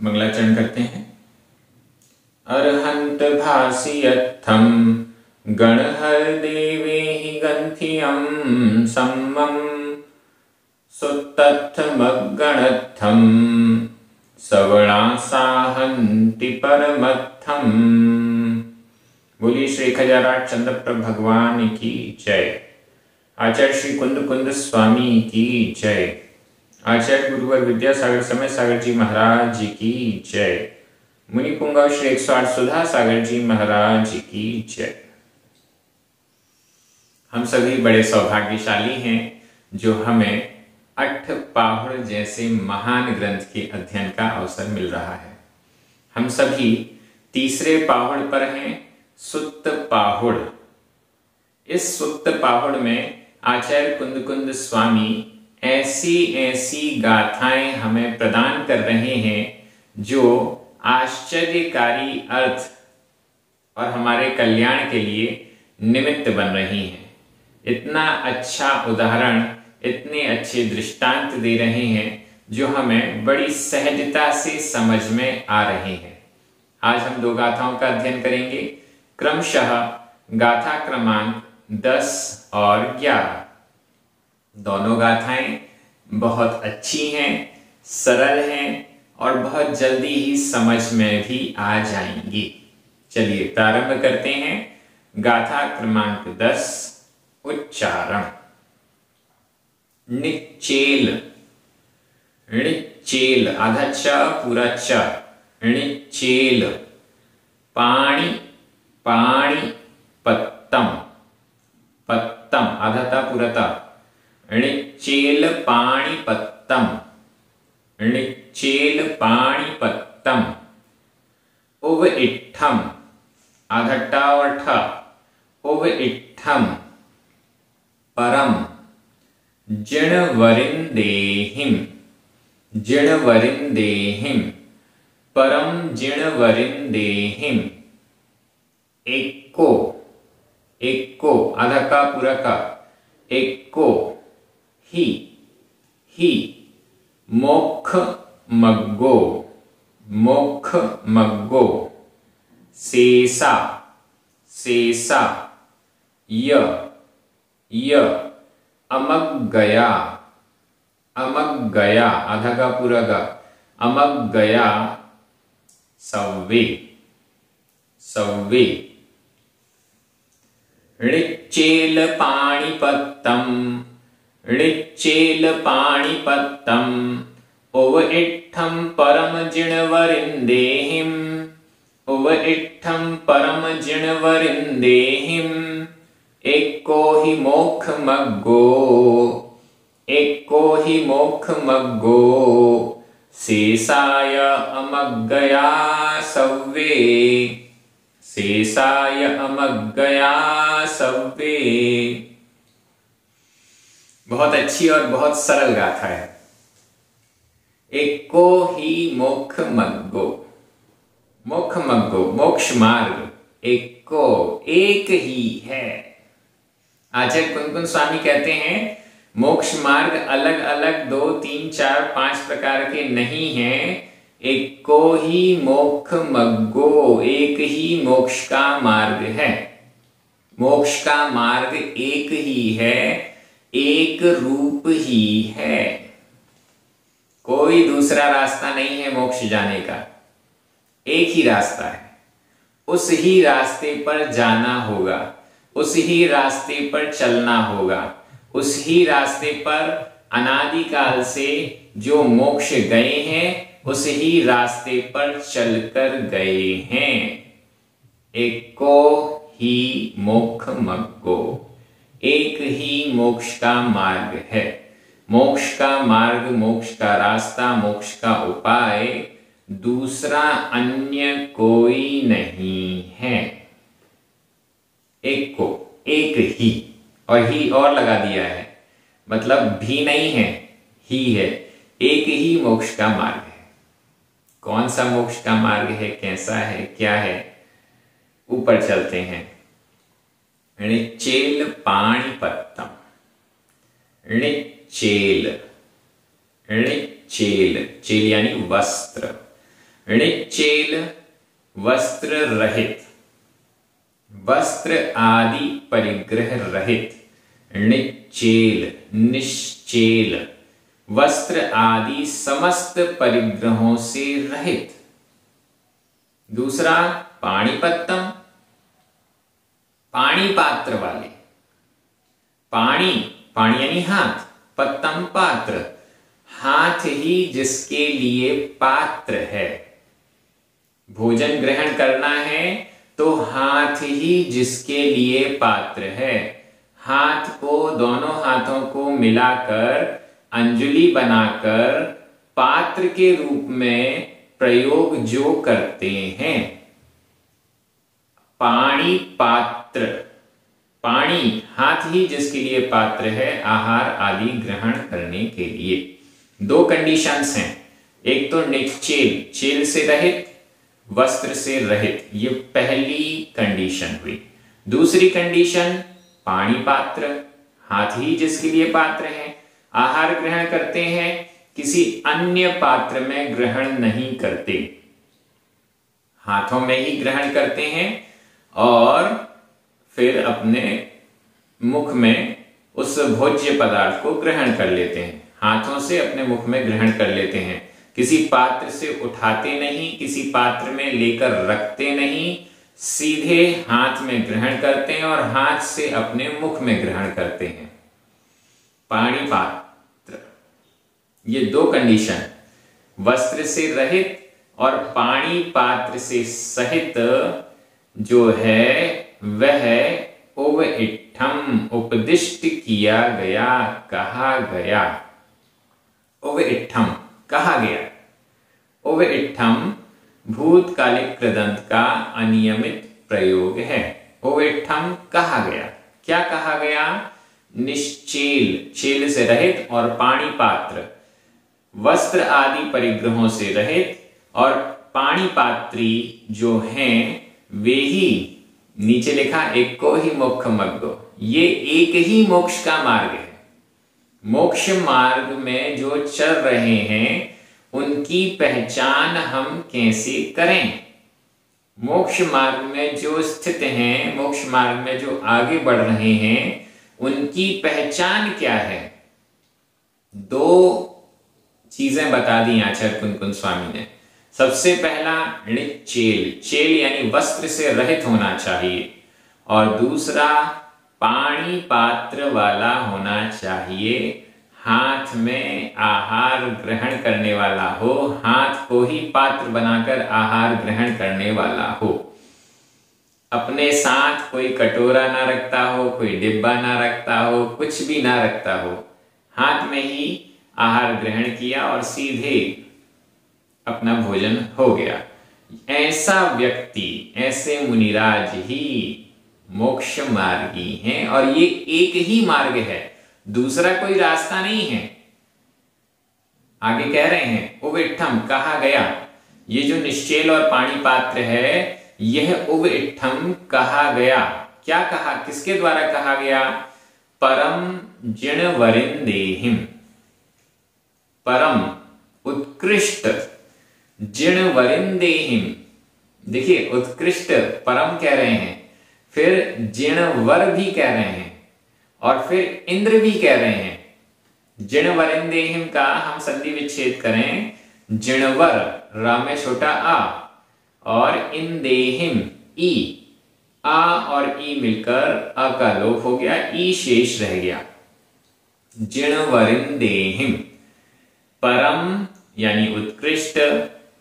मंगलाचरण करते हैं। अरहंत भासियत्थम गणहर देवे हि गंथियम सम्मम सुत्तथमगणत्थम सवणासाहन्ति परमत्थम। बोलिए श्री 1008 चंद्रप्रभ भगवान की जय। आचार्य श्री कुंद कुंद स्वामी की जय। आचार्य गुरुवर विद्यासागर समय सागर जी महाराज जी की जय। मुनि पुंगव श्री 108 सुधा सागर जी महाराज जी की जय। हम सभी बड़े सौभाग्यशाली हैं जो हमें अट्ठपाहुड़ जैसे महान ग्रंथ के अध्ययन का अवसर मिल रहा है। हम सभी तीसरे पाहुड़ पर हैं, सुत्त पाहुड़। इस सुत्त पाहुड़ में आचार्य कुंद कुंद स्वामी ऐसी ऐसी गाथाएं हमें प्रदान कर रहे हैं जो आश्चर्यकारी अर्थ और हमारे कल्याण के लिए निमित्त बन रही हैं। इतना अच्छा उदाहरण, इतने अच्छे दृष्टांत दे रहे हैं जो हमें बड़ी सहजता से समझ में आ रहे हैं। आज हम दो गाथाओं का अध्ययन करेंगे, क्रमशः गाथा क्रमांक 10 और 11। दोनों गाथाएं बहुत अच्छी हैं, सरल हैं और बहुत जल्दी ही समझ में भी आ जाएंगी। चलिए प्रारंभ करते हैं। गाथा क्रमांक 10, उच्चारण। निच्चेल, णिच्चेल, आधा च पूरा च, णिच्चेल। पाणी, पाणी पत्तम, पत्तम, आधा ता पूरा ता, णिच्चेल पाणी पत्तम, णिच्चेल पाणी पत्तम। उव इट्ठम, आधा टा और ठ, उव इट्ठम। परम, जिणवरिंदेहिम, जिणवरिंदेहिम, परम जिणवरिंदेहिम। एक्को, एक्को, आधा का पूरा का, एक्को। ही, ही। मोक्ष मग्गो, मोक्ष मग्गो। सेसा, सेसा। य, य। अमग्गया, अमग्गया, आधा का पूरा का, अमग्गया। सव्वे, सव्वे। णिच्चेल पाणिपत्तम, णिच्चेल पाणिपत्तम। उव इट्ठम परम जिणवरिंदेहिम, उव इट्ठम परम जिणवरिंदेहिम। एक्को हि मोक्ष मग्गो, एक्को हि मोक्ष मग्गो। शेषाय अमग्गया सव्वे, शेषाय अमग्गया सव्वे। बहुत अच्छी और बहुत सरल गाथा है। एक्को ही मोक्ष मग्गो, मोक्ष मग्गो, मोक्ष मार्ग। एक्को, एक ही है। आचार्य कुंद कुंद स्वामी कहते हैं मोक्ष मार्ग अलग अलग 2, 3, 4, 5 प्रकार के नहीं हैं। एक्को ही मोक्ष मग्गो, एक ही मोक्ष का मार्ग है। मोक्ष का मार्ग एक ही है, एक रूप ही है। कोई दूसरा रास्ता नहीं है मोक्ष जाने का, एक ही रास्ता है। उस ही रास्ते पर जाना होगा, उस ही रास्ते पर चलना होगा, उस ही रास्ते पर अनादिकाल से जो मोक्ष गए हैं उस ही रास्ते पर चलकर गए हैं। एक्को ही मोक्ष मग्गो, एक ही मोक्ष का मार्ग है। मोक्ष का मार्ग, मोक्ष का रास्ता, मोक्ष का उपाय दूसरा अन्य कोई नहीं है। एक को, एक ही, और ही और लगा दिया है, मतलब भी नहीं है, ही है। एक ही मोक्ष का मार्ग है। कौन सा मोक्ष का मार्ग है, कैसा है, क्या है, ऊपर चलते हैं। णिच्चेल पाणिपत्तम, णिच्चेल, णिच्चेल, चेल यानी वस्त्र। णिच्चेल वस्त्र रहित, वस्त्र आदि परिग्रह रहित। णिच्चेल, निश्चेल, वस्त्र आदि समस्त परिग्रहों से रहित। दूसरा पाणिपत्तम, पाणी पात्र वाले। पाणी, पाणी यानी हाथ, पत्तम पात्र, हाथ ही जिसके लिए पात्र है। भोजन ग्रहण करना है तो हाथ ही जिसके लिए पात्र है। हाथ को, दोनों हाथों को मिलाकर अंजलि बनाकर पात्र के रूप में प्रयोग जो करते हैं, पाणी पात्र। पाणी, हाथ ही जिसके लिए पात्र है आहार आदि ग्रहण करने के लिए। दो कंडीशंस हैं, एक तो निश्चेल, चेल से रहित, वस्त्र से रहित, ये पहली कंडीशन हुई। दूसरी कंडीशन पाणी पात्र, हाथ ही जिसके लिए पात्र है। आहार ग्रहण करते हैं, किसी अन्य पात्र में ग्रहण नहीं करते, हाथों में ही ग्रहण करते हैं और फिर अपने मुख में उस भोज्य पदार्थ को ग्रहण कर लेते हैं। हाथों से अपने मुख में ग्रहण कर लेते हैं, किसी पात्र से उठाते नहीं, किसी पात्र में लेकर रखते नहीं, सीधे हाथ में ग्रहण करते हैं और हाथ से अपने मुख में ग्रहण करते हैं। पाणी पात्र, ये दो कंडीशन, वस्त्र से रहित और पाणी पात्र से सहित जो है वह उवइट्ठम, उपदिष्ट किया गया, कहा गया। उवइट्ठम, कहा गया। उवइट्ठम भूतकालिक कृदंत का अनियमित प्रयोग है। उवइट्ठम, कहा गया। क्या कहा गया? निश्चेल, चेल से रहित और पाणी पात्र, वस्त्र आदि परिग्रहों से रहित, और पाणी पात्री जो हैं वे ही, नीचे लिखा एक को ही मोक्ष मग्गो, ये एक ही मोक्ष का मार्ग है। मोक्ष मार्ग में जो चल रहे हैं उनकी पहचान हम कैसे करें? मोक्ष मार्ग में जो स्थित हैं, मोक्ष मार्ग में जो आगे बढ़ रहे हैं, उनकी पहचान क्या है? दो चीजें बता दी आचार्य कुनकुन स्वामी ने। सबसे पहला णिच्चेल, चेल यानी वस्त्र से रहित होना चाहिए, और दूसरा पाणी पात्र वाला होना चाहिए, हाथ में आहार ग्रहण करने वाला हो, हाथ को ही पात्र बनाकर आहार ग्रहण करने वाला हो। अपने साथ कोई कटोरा ना रखता हो, कोई डिब्बा ना रखता हो, कुछ भी ना रखता हो, हाथ में ही आहार ग्रहण किया और सीधे अपना भोजन हो गया। ऐसा व्यक्ति, ऐसे मुनिराज ही मोक्ष मार्गी हैं, और ये एक ही मार्ग है, दूसरा कोई रास्ता नहीं है। आगे कह रहे हैं उवइट्ठम, कहा गया। ये जो निश्चेल और पाणी पात्र है, यह उवइट्ठम कहा गया। क्या कहा, किसके द्वारा कहा गया? परम जिण वरिंदेहिम, परम उत्कृष्ट जिण वरिंदेहिम। देखिए, उत्कृष्ट परम कह रहे हैं, फिर जिणवर भी कह रहे हैं, और फिर इंद्र भी कह रहे हैं। जिण वरिंदेहिम का हम संधि विच्छेद करें, जिणवर, रा में छोटा आ, और इंदेहिम, ई, आ और ई मिलकर अ का लोप हो गया, ई शेष रह गया। जिण वरिंदेहिम, परम यानी उत्कृष्ट,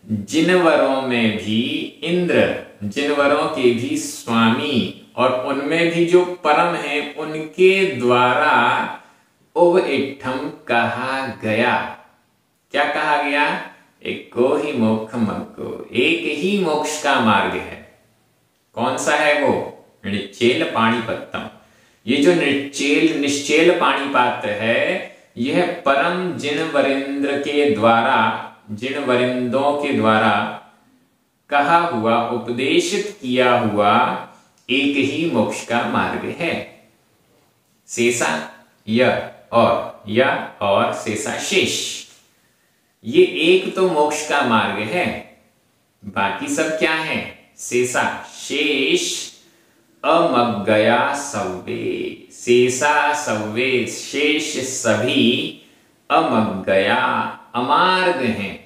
जिनवरों में भी इंद्र, जिनवरों के भी स्वामी, और उनमें भी जो परम है उनके द्वारा उवइट्ठम कहा गया। क्या कहा गया? एक को ही मोक्ष मग्गो, एक ही मोक्ष का मार्ग है। कौन सा है वो? णिच्चेल पाणिपत्तम। ये जो निश्चेल पाणी पात्र है, यह परम जिनवरिंद्र के द्वारा, जिनवरिंदों के द्वारा कहा हुआ, उपदेशित किया हुआ एक ही मोक्ष का मार्ग है। शेषा य और शेषा शेष, ये एक तो मोक्ष का मार्ग है, बाकी सब क्या है? शेषा, शेष अमग्गया सव्वे, शेषा सव्वे, शेष सभी अमग्गया अमार्ग हैं।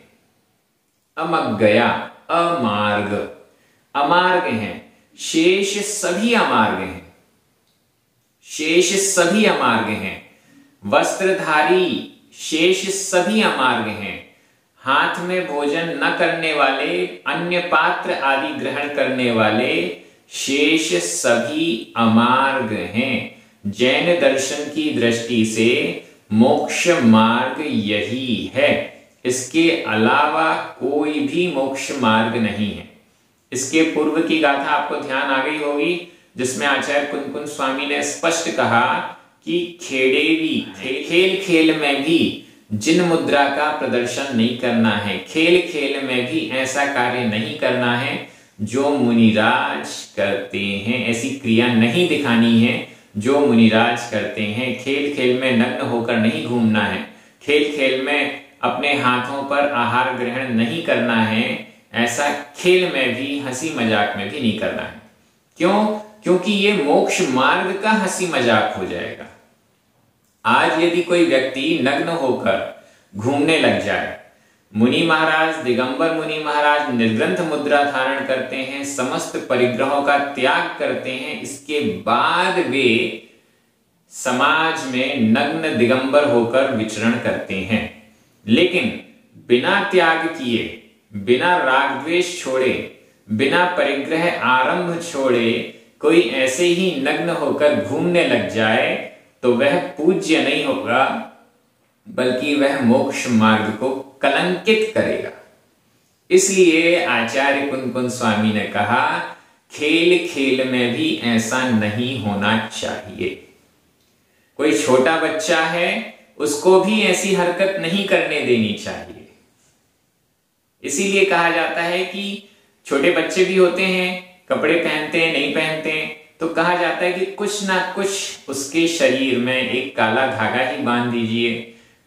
अमग्गया अमार्ग, अमार्ग हैं। शेष सभी अमार्ग हैं, शेष सभी अमार्ग हैं। वस्त्रधारी, शेष सभी अमार्ग हैं। हाथ में भोजन न करने वाले, अन्य पात्र आदि ग्रहण करने वाले, शेष सभी अमार्ग हैं। जैन दर्शन की दृष्टि से मोक्ष मार्ग यही है, इसके अलावा कोई भी मोक्ष मार्ग नहीं है। इसके पूर्व की गाथा आपको ध्यान आ गई होगी, जिसमें आचार्य कुनकुन स्वामी ने स्पष्ट कहा कि खेड़ेवी, खेल खेल में भी जिन मुद्रा का प्रदर्शन नहीं करना है, खेल खेल में भी ऐसा कार्य नहीं करना है जो मुनिराज करते हैं, ऐसी क्रिया नहीं दिखानी है जो मुनिराज करते हैं। खेल खेल में नग्न होकर नहीं घूमना है, खेल खेल में अपने हाथों पर आहार ग्रहण नहीं करना है, ऐसा खेल में भी, हंसी मजाक में भी नहीं करना है। क्यों? क्योंकि ये मोक्ष मार्ग का हंसी मजाक हो जाएगा। आज यदि कोई व्यक्ति नग्न होकर घूमने लग जाए, मुनि महाराज, दिगंबर मुनि महाराज निर्ग्रंथ मुद्रा धारण करते हैं, समस्त परिग्रहों का त्याग करते हैं, इसके बाद वे समाज में नग्न दिगंबर होकर विचरण करते हैं। लेकिन बिना त्याग किए, बिना राग द्वेष छोड़े, बिना परिग्रह आरंभ छोड़े कोई ऐसे ही नग्न होकर घूमने लग जाए तो वह पूज्य नहीं होगा, बल्कि वह मोक्ष मार्ग को कलंकित करेगा। इसलिए आचार्य कुनकुन स्वामी ने कहा, खेल खेल में भी ऐसा नहीं होना चाहिए। कोई छोटा बच्चा है, उसको भी ऐसी हरकत नहीं करने देनी चाहिए। इसीलिए कहा जाता है कि छोटे बच्चे भी होते हैं, कपड़े पहनते हैं, नहीं पहनते हैं, तो कहा जाता है कि कुछ ना कुछ उसके शरीर में एक काला धागा ही बांध दीजिए,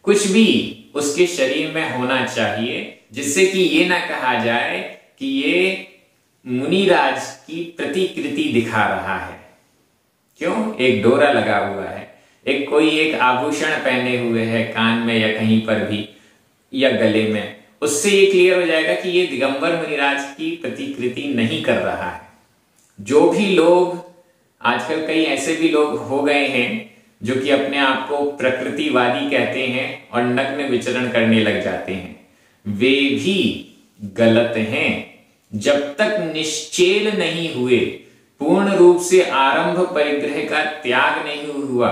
कुछ भी उसके शरीर में होना चाहिए, जिससे कि ये ना कहा जाए कि ये मुनिराज की प्रतिकृति दिखा रहा है। क्यों? एक डोरा लगा हुआ है, एक कोई एक आभूषण पहने हुए है कान में या कहीं पर भी या गले में, उससे ये क्लियर हो जाएगा कि ये दिगंबर मुनिराज की प्रतिकृति नहीं कर रहा है। जो भी लोग, आजकल कई ऐसे भी लोग हो गए हैं जो कि अपने आप को प्रकृतिवादी कहते हैं और नग्न विचरण करने लग जाते हैं, वे भी गलत हैं। जब तक निश्चेल नहीं हुए, पूर्ण रूप से आरंभ परिग्रह का त्याग नहीं हुआ,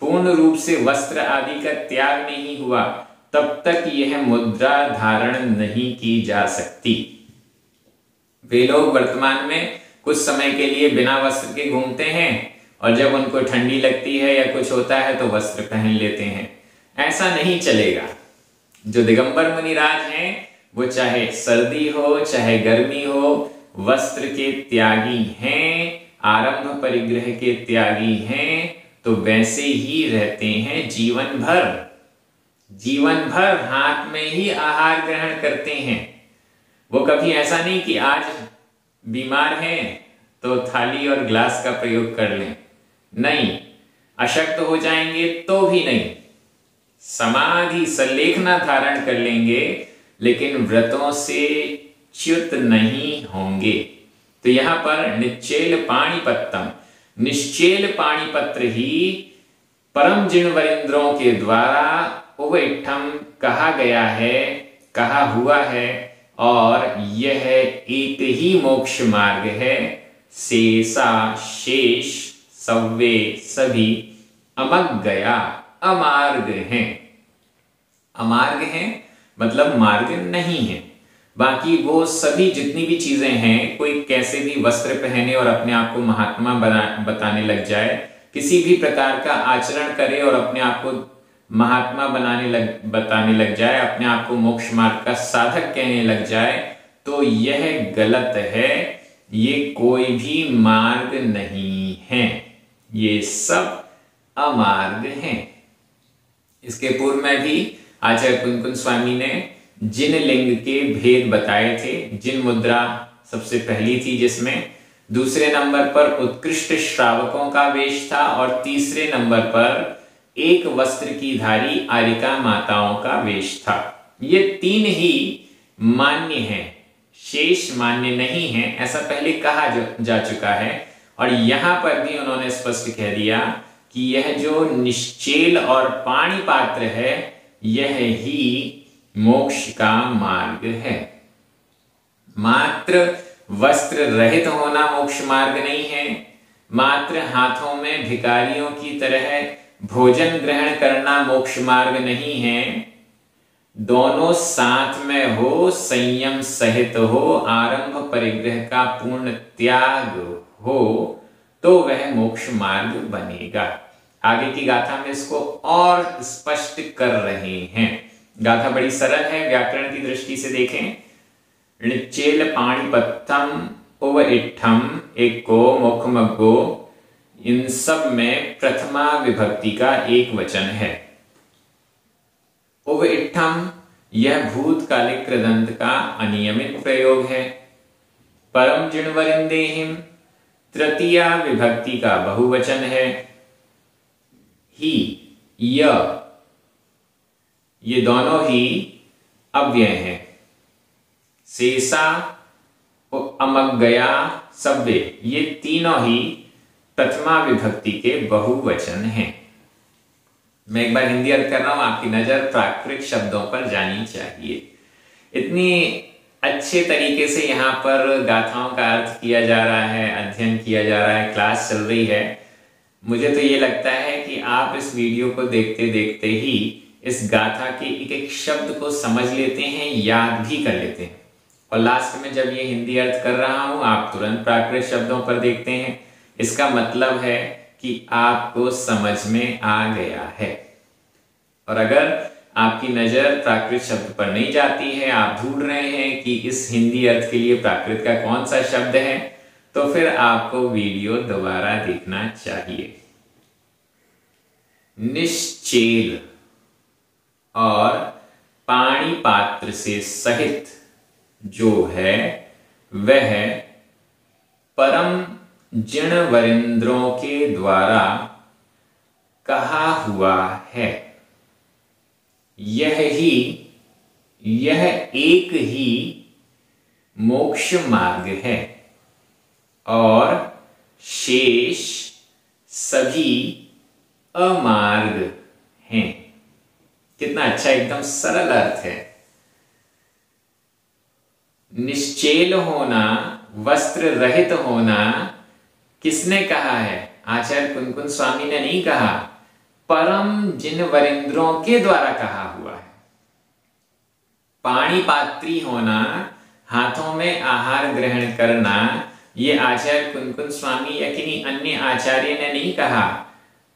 पूर्ण रूप से वस्त्र आदि का त्याग नहीं हुआ, तब तक यह मुद्रा धारण नहीं की जा सकती। वे लोग वर्तमान में कुछ समय के लिए बिना वस्त्र के घूमते हैं और जब उनको ठंडी लगती है या कुछ होता है तो वस्त्र पहन लेते हैं। ऐसा नहीं चलेगा। जो दिगंबर मुनिराज हैं वो चाहे सर्दी हो चाहे गर्मी हो, वस्त्र के त्यागी हैं, आरंभ परिग्रह के त्यागी हैं, तो वैसे ही रहते हैं जीवन भर। जीवन भर हाथ में ही आहार ग्रहण करते हैं। वो कभी ऐसा नहीं कि आज बीमार हैं तो थाली और ग्लास का प्रयोग कर लें, नहीं। अशक्त हो जाएंगे तो भी नहीं, समाधि सलेखना धारण कर लेंगे, लेकिन व्रतों से च्युत नहीं होंगे। तो यहां पर निश्चेल पाणिपत्यम, निश्चेल पाणिपत्र ही परम जिनवरेंद्रों के द्वारा उवइठम कहा गया है, कहा हुआ है, और यह एक ही मोक्ष मार्ग है। शेषा शेष सव्वे सभी अमग्गया अमार्ग हैं। अमार्ग हैं मतलब मार्ग नहीं है। बाकी वो सभी जितनी भी चीजें हैं, कोई कैसे भी वस्त्र पहने और अपने आप को महात्मा बताने लग जाए, किसी भी प्रकार का आचरण करे और अपने आप को महात्मा बताने लग जाए, अपने आप को मोक्ष मार्ग का साधक कहने लग जाए, तो यह गलत है। ये कोई भी मार्ग नहीं है, ये सब अमार्ग हैं। इसके पूर्व में भी आचार्य कुनकुन स्वामी ने जिन लिंग के भेद बताए थे। जिन मुद्रा सबसे पहली थी, जिसमें दूसरे नंबर पर उत्कृष्ट श्रावकों का वेश था और तीसरे नंबर पर एक वस्त्र की धारी आरिका माताओं का वेश था। ये तीन ही मान्य हैं, शेष मान्य नहीं है, ऐसा पहले कहा जा चुका है। और यहां पर भी उन्होंने स्पष्ट कह दिया कि यह जो निश्चेल और पाणिपात्र है, यह ही मोक्ष का मार्ग है। मात्र वस्त्र रहित होना मोक्ष मार्ग नहीं है, मात्र हाथों में भिखारियों की तरह भोजन ग्रहण करना मोक्ष मार्ग नहीं है। दोनों साथ में हो, संयम सहित हो, आरंभ परिग्रह का पूर्ण त्याग हो, तो वह मोक्ष मार्ग बनेगा। आगे की गाथा में इसको और स्पष्ट कर रहे हैं। गाथा बड़ी सरल है, व्याकरण की दृष्टि से देखें। ऋचेल पाणिपत्यम उव इट्ठम एको मुखमग्गो, इन सब में प्रथमा विभक्ति का एक वचन है। उव इट्ठम यह भूतकालिक कृदंत का अनियमित प्रयोग है। परम जिणवरिंदेहिम तृतीया विभक्ति का बहुवचन है। ही, ये दोनों ही अव्यय हैं। शेषा, अमग्गया, सव्ये, ये तीनों ही प्रथमा विभक्ति के बहुवचन हैं। मैं एक बार हिंदी अर्थ कर रहा हूं, आपकी नजर प्राकृत शब्दों पर जानी चाहिए। इतनी अच्छे तरीके से यहाँ पर गाथाओं का अर्थ किया जा रहा है, अध्ययन किया जा रहा है, क्लास चल रही है। मुझे तो ये लगता है कि आप इस वीडियो को देखते देखते ही इस गाथा के एक एक शब्द को समझ लेते हैं, याद भी कर लेते हैं। और लास्ट में जब ये हिंदी अर्थ कर रहा हूं, आप तुरंत प्राकृत शब्दों पर देखते हैं। इसका मतलब है कि आपको समझ में आ गया है। और अगर आपकी नजर प्राकृत शब्द पर नहीं जाती है, आप ढूंढ रहे हैं कि इस हिंदी अर्थ के लिए प्राकृत का कौन सा शब्द है, तो फिर आपको वीडियो दोबारा देखना चाहिए। निश्चेल और पाणिपात्र से सहित जो है वह परम जिणवरिंद्रों के द्वारा कहा हुआ है। यह एक ही मोक्ष मार्ग है और शेष सभी अमार्ग हैं। कितना अच्छा, एकदम सरल अर्थ है। निश्चेल होना, वस्त्र रहित होना किसने कहा है? आचार्य कुनकुन स्वामी ने नहीं कहा, परम जिणवरिंद्रों के द्वारा कहा हुआ है। पाणिपात्री होना, हाथों में आहार ग्रहण करना, ये आचार्य कुनकुन स्वामी या किन्हीं अन्य आचार्य ने नहीं कहा,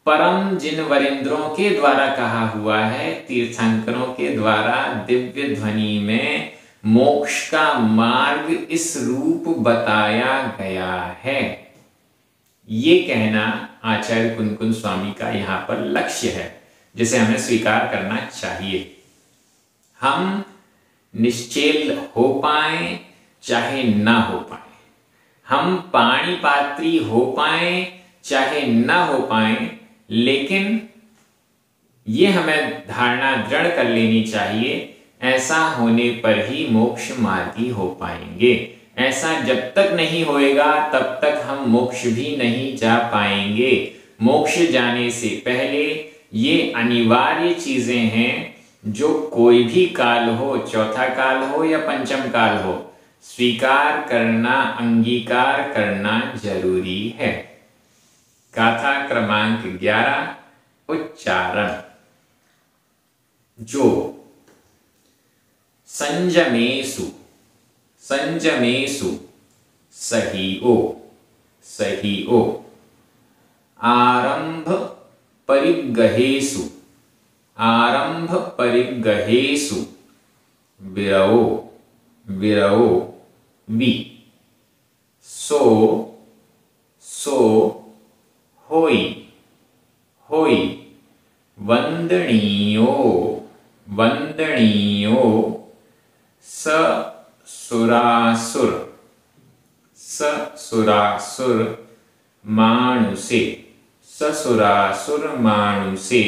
परम जिणवरिंद्रों के द्वारा कहा हुआ है। तीर्थंकरों के द्वारा दिव्य ध्वनि में मोक्ष का मार्ग इस रूप बताया गया है। ये कहना आचार्य कुनकुन स्वामी का यहां पर लक्ष्य है, जिसे हमें स्वीकार करना चाहिए। हम निश्चेल हो पाए चाहे ना हो पाए, हम पाणिपात्री हो पाए चाहे ना हो पाए, लेकिन ये हमें धारणा दृढ़ कर लेनी चाहिए, ऐसा होने पर ही मोक्ष मार्गी हो पाएंगे। ऐसा जब तक नहीं होएगा तब तक हम मोक्ष भी नहीं जा पाएंगे। मोक्ष जाने से पहले ये अनिवार्य चीजें हैं जो कोई भी काल हो, चौथा काल हो या पंचम काल हो, स्वीकार करना, अंगीकार करना जरूरी है। गाथा क्रमांक 11, उच्चारण। जो संजमेषु, संजमेषु सही ओ, आरंभ परिग्रहेषु, आरंभ परिग्रहेषु विरवो, विरवो वि, सो होई, होई वंदनीयो, वंदनीयो ससुरासुर, ससुरासुर मानुषे, ससुरासुर मानुषे,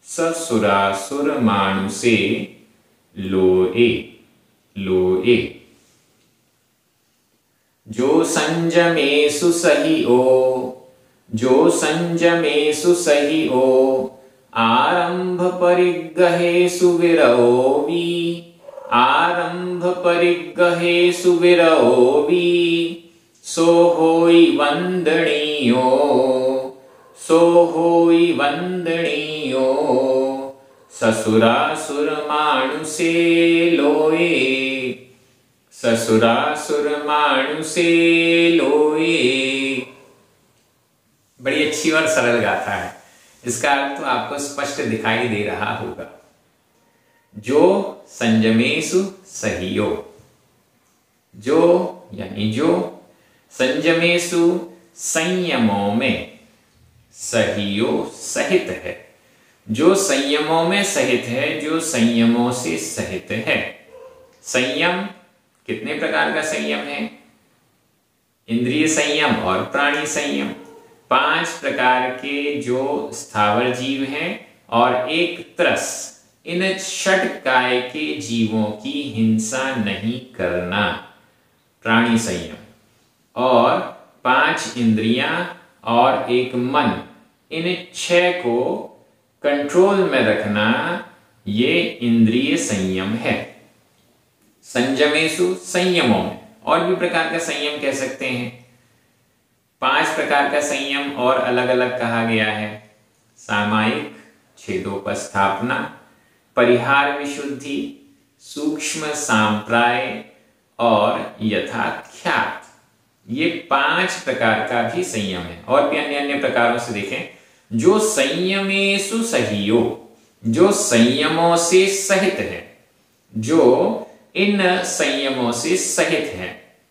ससुरासुर मानुषे लोए, लोए। जो संजमेषु सहिओ, जो संजमेषु सहिओ, आरंभ परिग्रहेषु विरओवि, आरंभ परिग्रहेषु विरओवि, सो होई वंदनीयो, सो होई वंदनीयो, ससुरासुर मानुषे लोए, ससुरासुर मानुषे लोए। बड़ी अच्छी और सरल गाथा है। इसका अर्थ तो आपको स्पष्ट दिखाई दे रहा होगा। जो संजमेषु सहियो, जो यानी जो, संजमेषु संयमों में, सहियो सहित है, जो संयमों में सहित है, जो संयमों से सहित है। संयम कितने प्रकार का संयम है? इंद्रिय संयम और प्राणी संयम। 5 प्रकार के जो स्थावर जीव हैं और एक त्रस, इन षटकाय के जीवों की हिंसा नहीं करना, प्राणी संयम। और 5 इंद्रियां और एक मन, इन 6 को कंट्रोल में रखना, ये इंद्रिय संयम है। संजमेषु संयमों में, और भी प्रकार का संयम कह सकते हैं। 5 प्रकार का संयम और अलग अलग कहा गया है। सामायिक, छेदोपस्थापना, परिहार विशुद्धि, सूक्ष्म सांप्राय और यथाख्यात। ये 5 प्रकार का भी संयम है। और भी अन्य अन्य प्रकारों से देखें। जो संयमेषु सहियो, जो संयमों से सहित है, जो इन संयमों से सहित है।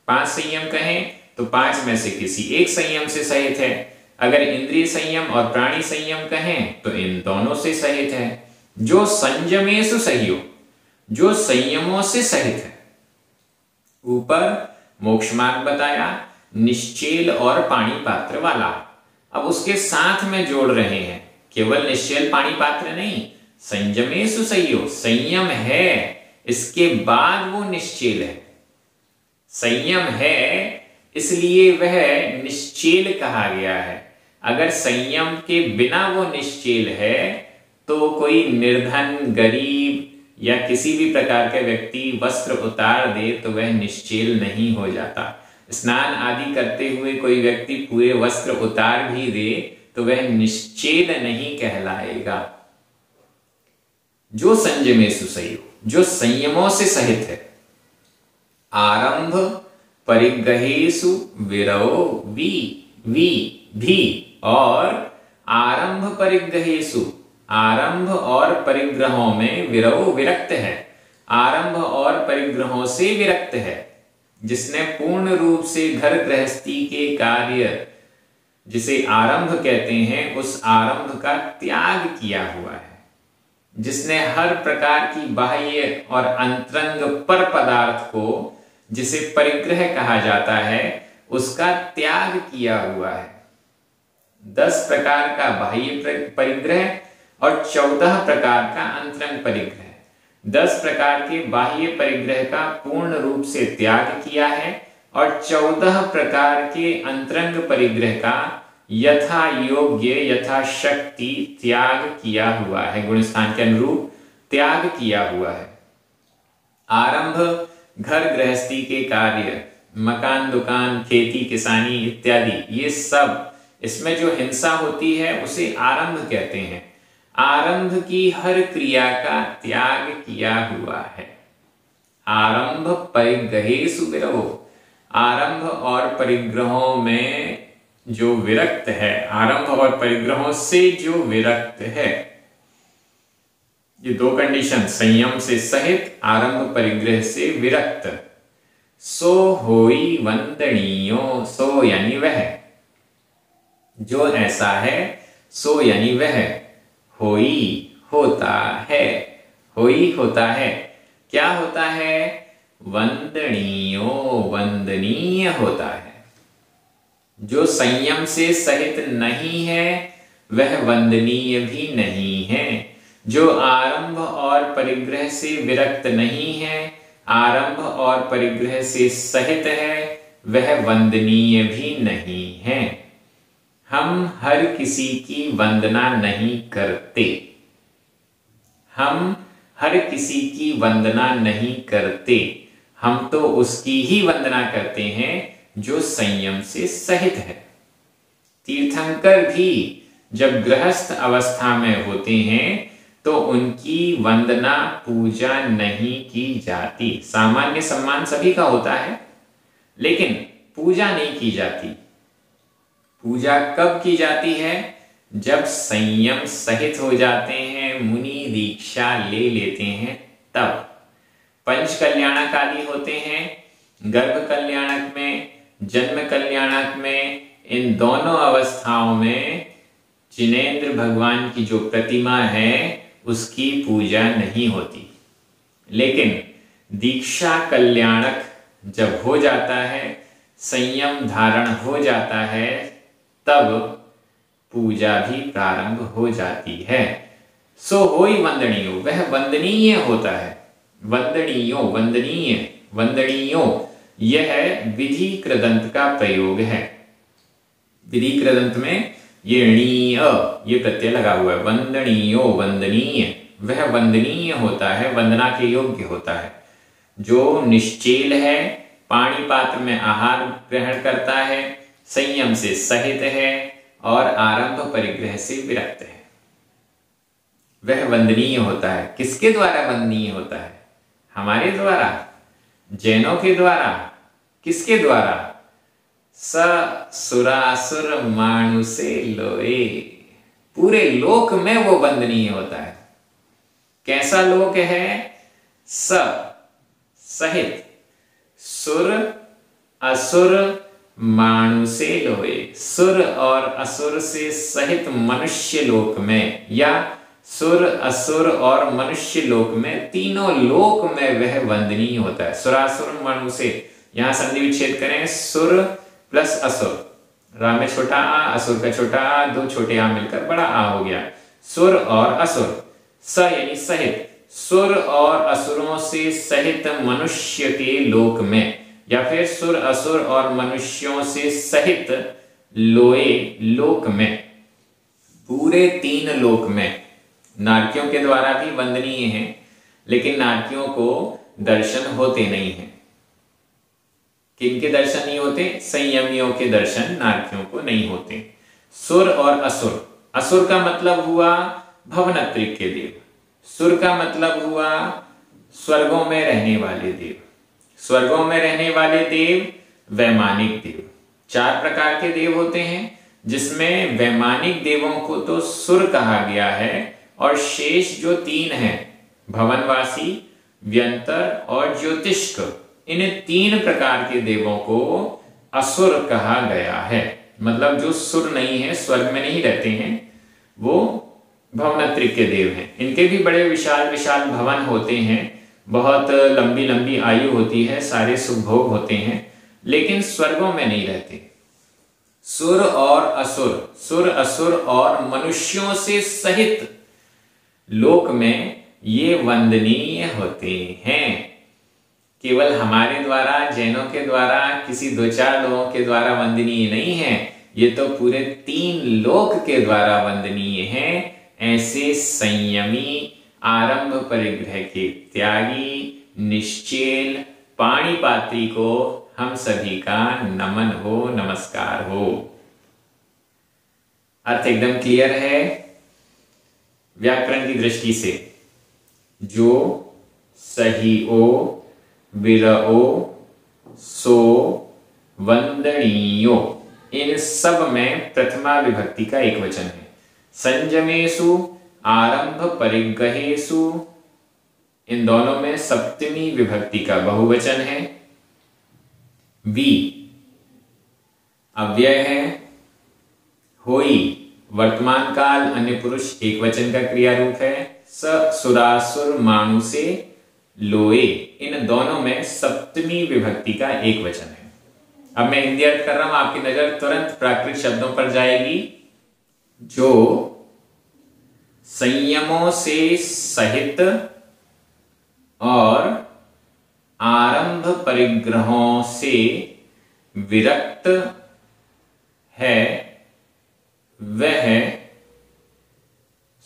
5 संयम कहें तो 5 में से किसी एक संयम से सहित है। अगर इंद्रिय संयम और प्राणी संयम कहें तो इन दोनों से सहित है। जो संयमेषु सहियो, जो संयमों से सहित है। ऊपर मोक्ष मार्ग बताया, निश्चेल और पाणी पात्र वाला। अब उसके साथ में जोड़ रहे हैं, केवल निश्चल पाणी पात्र नहीं, संयमेषु सहियो, संयम है, इसके बाद वो निश्चेल है। संयम है इसलिए वह निश्चेल कहा गया है। अगर संयम के बिना वो निश्चेल है तो कोई निर्धन, गरीब या किसी भी प्रकार का व्यक्ति वस्त्र उतार दे तो वह निश्चेल नहीं हो जाता। स्नान आदि करते हुए कोई व्यक्ति पूरे वस्त्र उतार भी दे तो वह निश्चेल नहीं कहलाएगा। जो संयमेषु सहियो, जो संयमों से सहित है। आरंभ परिग्रहेषु विरओ वी, भी, और आरंभ परिग्रहेषु, आरंभ और परिग्रहों में विरओ विरक्त है। आरंभ और परिग्रहों से विरक्त है। जिसने पूर्ण रूप से घर गृहस्थी के कार्य जिसे आरंभ कहते हैं, उस आरंभ का त्याग किया हुआ है। जिसने हर प्रकार की बाह्य और अंतरंग पर पदार्थ को, जिसे परिग्रह कहा जाता है, उसका त्याग किया हुआ है। 10 प्रकार का बाह्य परिग्रह और 14 प्रकार का अंतरंग परिग्रह। 10 प्रकार के बाह्य परिग्रह का पूर्ण रूप से त्याग किया है और 14 प्रकार के अंतरंग परिग्रह का यथा योग्य, यथा शक्ति त्याग किया हुआ है। गुणस्थान के अनुरूप त्याग किया हुआ है। आरंभ घर गृहस्थी के कार्य, मकान, दुकान, खेती, किसानी इत्यादि, ये सब, इसमें जो हिंसा होती है उसे आरंभ कहते हैं। आरंभ की हर क्रिया का त्याग किया हुआ है। आरंभ परिग्रहेषु विरहो, आरंभ और परिग्रहों में जो विरक्त है, आरंभ और परिग्रहों से जो विरक्त है। ये 2 कंडीशन, संयम से सहित, आरंभ परिग्रह से विरक्त। सो होई वंदनीयो, सो यानी वह, जो ऐसा है, सो यानी वह, होई होता है, होई होता है। क्या होता है? वंदनीयो, वंदनीय होता है। जो संयम से सहित नहीं है वह वंदनीय भी नहीं है। जो आरंभ और परिग्रह से विरक्त नहीं है, आरंभ और परिग्रह से सहित है, वह वंदनीय भी नहीं है। हम हर किसी की वंदना नहीं करते। हम हर किसी की वंदना नहीं करते। हम तो उसकी ही वंदना करते हैं जो संयम से सहित है। तीर्थंकर भी जब गृहस्थ अवस्था में होते हैं तो उनकी वंदना पूजा नहीं की जाती। सामान्य सम्मान सभी का होता है, लेकिन पूजा नहीं की जाती। पूजा कब की जाती है? जब संयम सहित हो जाते हैं, मुनि दीक्षा ले लेते हैं, तब। पंच कल्याणक आदि होते हैं, गर्भ कल्याणक में, जन्म कल्याणक में, इन दोनों अवस्थाओं में जिनेंद्र भगवान की जो प्रतिमा है उसकी पूजा नहीं होती। लेकिन दीक्षा कल्याणक जब हो जाता है, संयम धारण हो जाता है, तब पूजा भी प्रारंभ हो जाती है। सो होई वंदनीयो, वह वंदनीय होता है। वंदनीयो, वंदनीय, वंदनीयो, यह विधि कृदंत का प्रयोग है। विधि कृदंत में ये णीय, ये प्रत्यय लगा हुआ है। वंदनीयो, वंदनीय, वह वंदनीय होता है, वंदना के योग्य होता है। जो निश्चेल है, पानी पात्र में आहार ग्रहण करता है, संयम से सहित है और आरंभ परिग्रह से विरक्त है, वह वंदनीय होता है। किसके द्वारा वंदनीय होता है? हमारे द्वारा, जैनों के द्वारा। किसके द्वारा? स सुरासुर मानुषे लोए, पूरे लोक में वो वंदनीय होता है। कैसा लोक है? स सहित, सुर असुर मानुषे लोए, सुर और असुर से सहित मनुष्य लोक में, या सुर असुर और मनुष्य लोक में, तीनों लोक में वह वंदनीय होता है। सुरासुर मनुष्य, यहां संधि विच्छेद करें, सुर प्लस असुर, रा में छोटा आ, असुर का छोटा आ, दो छोटे आ मिलकर बड़ा आ हो गया। सुर और असुर, स यानी सहित, सुर और असुरों से सहित मनुष्य के लोक में, या फिर सुर असुर और मनुष्यों से सहित लोए लोक में, पूरे तीन लोक में। नारकियों के द्वारा भी वंदनीय है, लेकिन नारकियों को दर्शन होते नहीं हैं। किनके दर्शन नहीं होते? संयमियों के दर्शन नारकियों को नहीं होते। सुर और असुर, असुर का मतलब हुआ भवनत्रिक के देव, सुर का मतलब हुआ स्वर्गों में रहने वाले देव। स्वर्गों में रहने वाले देव वैमानिक देव। चार प्रकार के देव होते हैं, जिसमें वैमानिक देवों को तो सुर कहा गया है, और शेष जो तीन हैं, भवनवासी, व्यंतर और ज्योतिष्क, इन तीन प्रकार के देवों को असुर कहा गया है। मतलब जो सुर नहीं है, स्वर्ग में नहीं रहते हैं, वो भवनत्रिक के देव हैं। इनके भी बड़े विशाल विशाल भवन होते हैं, बहुत लंबी लंबी आयु होती है, सारे सुख भोग होते हैं, लेकिन स्वर्गों में नहीं रहते। सुर और असुर, सुर असुर और मनुष्यों से सहित लोक में ये वंदनीय होते हैं। केवल हमारे द्वारा, जैनों के द्वारा, किसी दो चार लोगों के द्वारा वंदनीय नहीं है, ये तो पूरे तीन लोक के द्वारा वंदनीय है। ऐसे संयमी, आरंभ परिग्रह के त्यागी, निश्चेल, पाणिपात्री को हम सभी का नमन हो, नमस्कार हो। अर्थ एकदम क्लियर है व्याकरण की दृष्टि से। जो, सही ओ, विरओ, सो, वंदनीयो, इन सब में प्रथमा विभक्ति का एक वचन है। संयमेषु, आरंभ परिग्रहेषु, इन दोनों में सप्तमी विभक्ति का बहुवचन है। वी अव्यय है। होई वर्तमान काल अन्य पुरुष एक वचन का क्रिया रूप है। स सुरासुर मानुषे लोए, इन दोनों में सप्तमी विभक्ति का एक वचन है। अब मैं हिंदी अर्थ कर रहा हूं, आपकी नजर तुरंत प्राकृत शब्दों पर जाएगी। जो संयमों से सहित और आरंभ परिग्रहों से विरक्त है, वह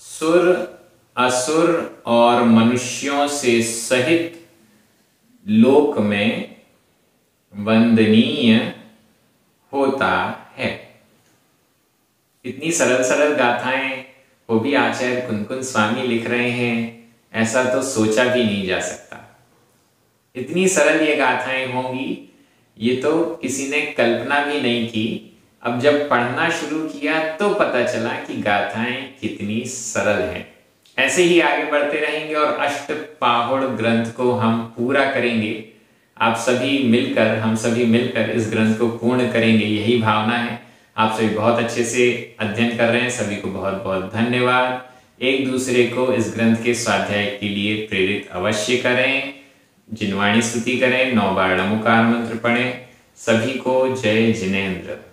सुर, असुर और मनुष्यों से सहित लोक में वंदनीय होता है। इतनी सरल सरल गाथाएं वो भी आचार्य कुनकुन स्वामी लिख रहे हैं, ऐसा तो सोचा भी नहीं जा सकता। इतनी सरल ये गाथाएं होंगी, ये तो किसी ने कल्पना भी नहीं की। अब जब पढ़ना शुरू किया तो पता चला कि गाथाएं कितनी सरल हैं। ऐसे ही आगे बढ़ते रहेंगे और अष्टपाहुड़ ग्रंथ को हम पूरा करेंगे। आप सभी मिलकर, हम सभी मिलकर इस ग्रंथ को पूर्ण करेंगे, यही भावना है। आप सभी बहुत अच्छे से अध्ययन कर रहे हैं, सभी को बहुत बहुत धन्यवाद। एक दूसरे को इस ग्रंथ के स्वाध्याय के लिए प्रेरित अवश्य करें, जिनवाणी स्तुति करें, 9 बार नमोकार मंत्र पढ़ें। सभी को जय जिनेन्द्र।